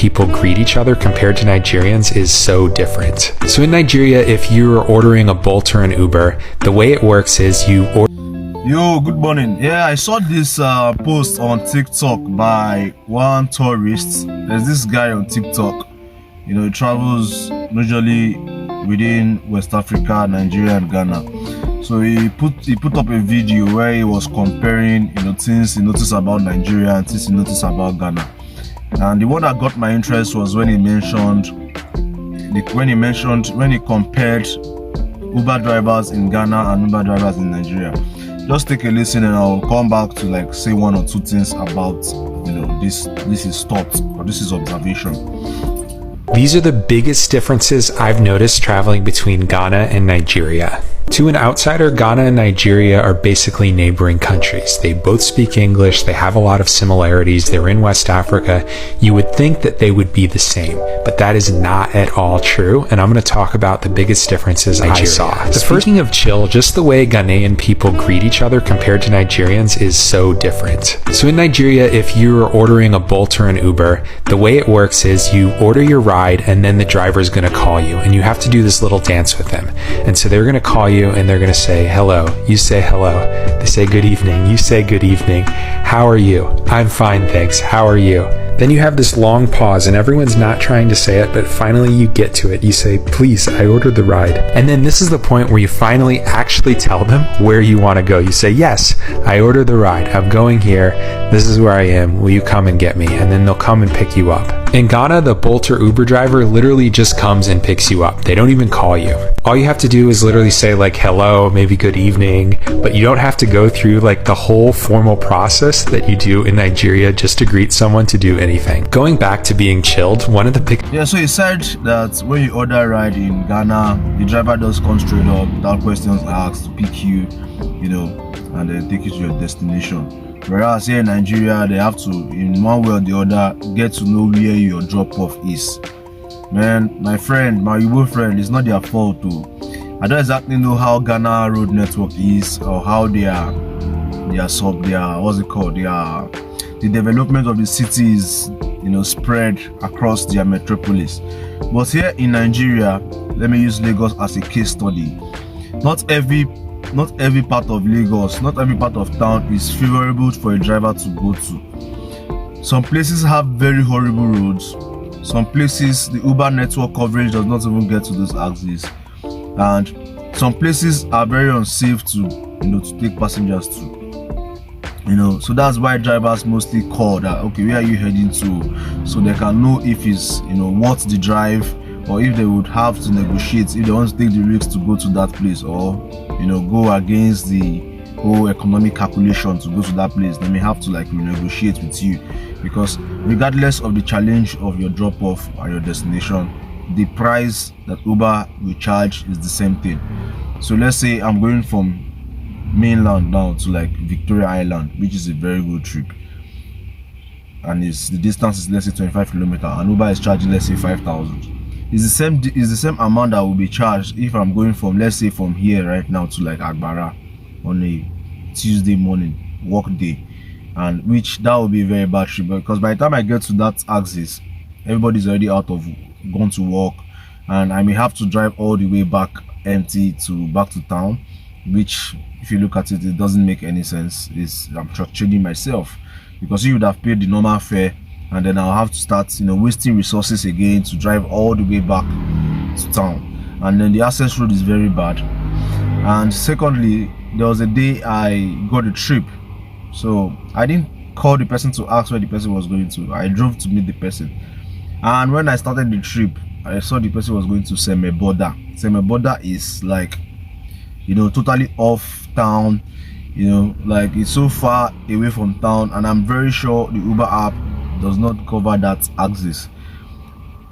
people greet each other compared to Nigerians is so different. So in Nigeria, if you're ordering a Bolt or an Uber, the way it works is you order. Yo, good morning. Yeah, I saw this post on TikTok by one tourist. There's this guy on TikTok. You know, he travels usually within West Africa, Nigeria, and Ghana. So he put up a video where he was comparing, you know, things he noticed about Nigeria and things he noticed about Ghana. And the one that got my interest was when he compared Uber drivers in Ghana and Uber drivers in Nigeria. Just take a listen and I'll come back to like say one or two things about, you know, this is thought or this is observation. These are the biggest differences I've noticed traveling between Ghana and Nigeria. To an outsider, Ghana and Nigeria are basically neighboring countries. They both speak English, they have a lot of similarities, they're in West Africa. You would think that they would be the same, but that is not at all true, and I'm going to talk about the biggest differences I saw. Speaking of chill, just the way Ghanaian people greet each other compared to Nigerians is so different. So in Nigeria, if you're ordering a Bolt or an Uber, the way it works is you order your ride and then the driver's going to call you, and you have to do this little dance with them. And so they're going to call you and they're going to say hello. You say hello. They say good evening. You say good evening. How are you? I'm fine, thanks. How are you? Then you have this long pause and everyone's not trying to say it, but finally you get to it. You say, please, I ordered the ride. And then this is the point where you finally actually tell them where you want to go. You say, yes, I ordered the ride. I'm going here. This is where I am. Will you come and get me? And then they'll come and pick you up. In Ghana, the Bolt or Uber driver literally just comes and picks you up. They don't even call you. All you have to do is literally say like hello, maybe good evening, but you don't have to go through like the whole formal process that you do in Nigeria just to greet someone to do anything. Going back to being chilled, one of the Yeah, so he said that when you order a ride in Ghana, the driver does come straight up without questions asked to pick you, you know, and then take you to your destination. Whereas here in Nigeria, they have to, in one way or the other, get to know where your drop-off is. Man, my friend, my Uber friend, it's not their fault too. I don't exactly know how Ghana road network is or how the development of the cities, you know, spread across their metropolis. But here in Nigeria, let me use Lagos as a case study. Not every part of Lagos, not every part of town is favorable for a driver to go to. Some places have very horrible roads. Some places the Uber network coverage does not even get to those axes, and some places are very unsafe to, you know, to take passengers to. You know, so that's why drivers mostly call that, okay, where are you heading to, so they can know if it's, you know, worth the drive, or if they would have to negotiate if they want to take the risk to go to that place, or, you know, go against the whole economic calculation to go to that place. They may have to like renegotiate with you, because regardless of the challenge of your drop off at your destination, the price that Uber will charge is the same thing. So let's say I'm going from mainland down to like Victoria Island, which is a very good trip, and the distance is, let's say, 25 kilometers, and Uber is charging, let's say, 5,000. It's the same amount that will be charged if I'm going from, let's say, from here right now to like Agbara on a Tuesday morning work day, and which that will be a very bad trip, because by the time I get to that axis, everybody's already gone to work, and I may have to drive all the way back empty back to town, which, if you look at it, it doesn't make any sense. I'm trading myself, because you would have paid the normal fare, and then I'll have to start, you know, wasting resources again to drive all the way back to town, and then the access road is very bad. And secondly, there was a day I got a trip, so I didn't call the person to ask where the person was going to. I drove to meet the person, and when I started the trip, I saw the person was going to Semeboda. Semeboda is like, you know, totally off town, you know, like it's so far away from town, and I'm very sure the Uber app does not cover that axis.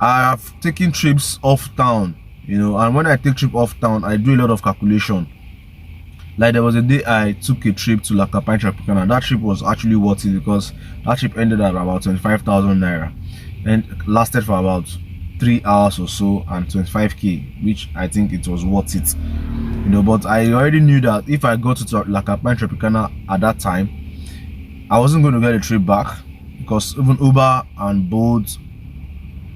I have taken trips off town, you know, and when I take trip off town, I do a lot of calculation. Like there was a day I took a trip to Lakapai Tropicana. That trip was actually worth it, because that trip ended at about 25,000 naira and lasted for about 3 hours or so, and 25k, which I think it was worth it, you know. But I already knew that if I got to Lakapai Tropicana at that time, I wasn't going to get a trip back, because even Uber and Bolt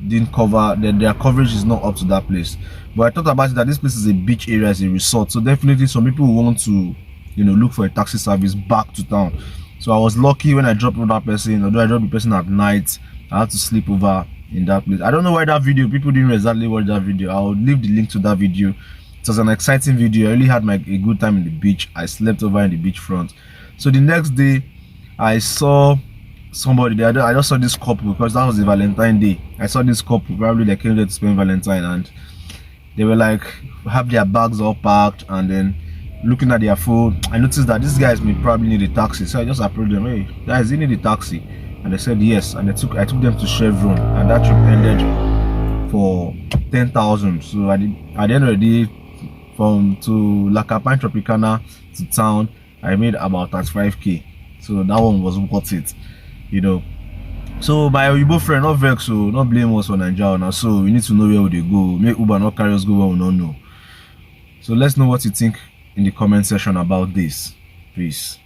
didn't cover, their coverage is not up to that place. But I thought about it that this place is a beach area, is a resort, so definitely some people will want to, you know, look for a taxi service back to town. So I was lucky when I dropped that person. Although I dropped the person at night, I had to sleep over in that place. I don't know why that video, people didn't exactly watch that video. I'll leave the link to that video. It was an exciting video. I really had a good time in the beach. I slept over in the beachfront. So the next day, I saw somebody there. I just saw this couple because that was the Valentine day. I saw this couple, probably they came there to spend Valentine, and they were like, have their bags all packed and then looking at their phone. I noticed that these guys may probably need a taxi, so I just approached them. Hey guys, you need a taxi? And they said yes, and I took them to Chevron, and that trip ended for 10,000. So at the end of the day, from to La Capine Tropicana to town, I made about 35k. So that one was worth it, you know. So my Igbo friend, not vex, so not blame us for Nigeria now. So we need to know where they go. Make Uber not carry us go where we don't know. So let's know what you think in the comment section about this. Peace.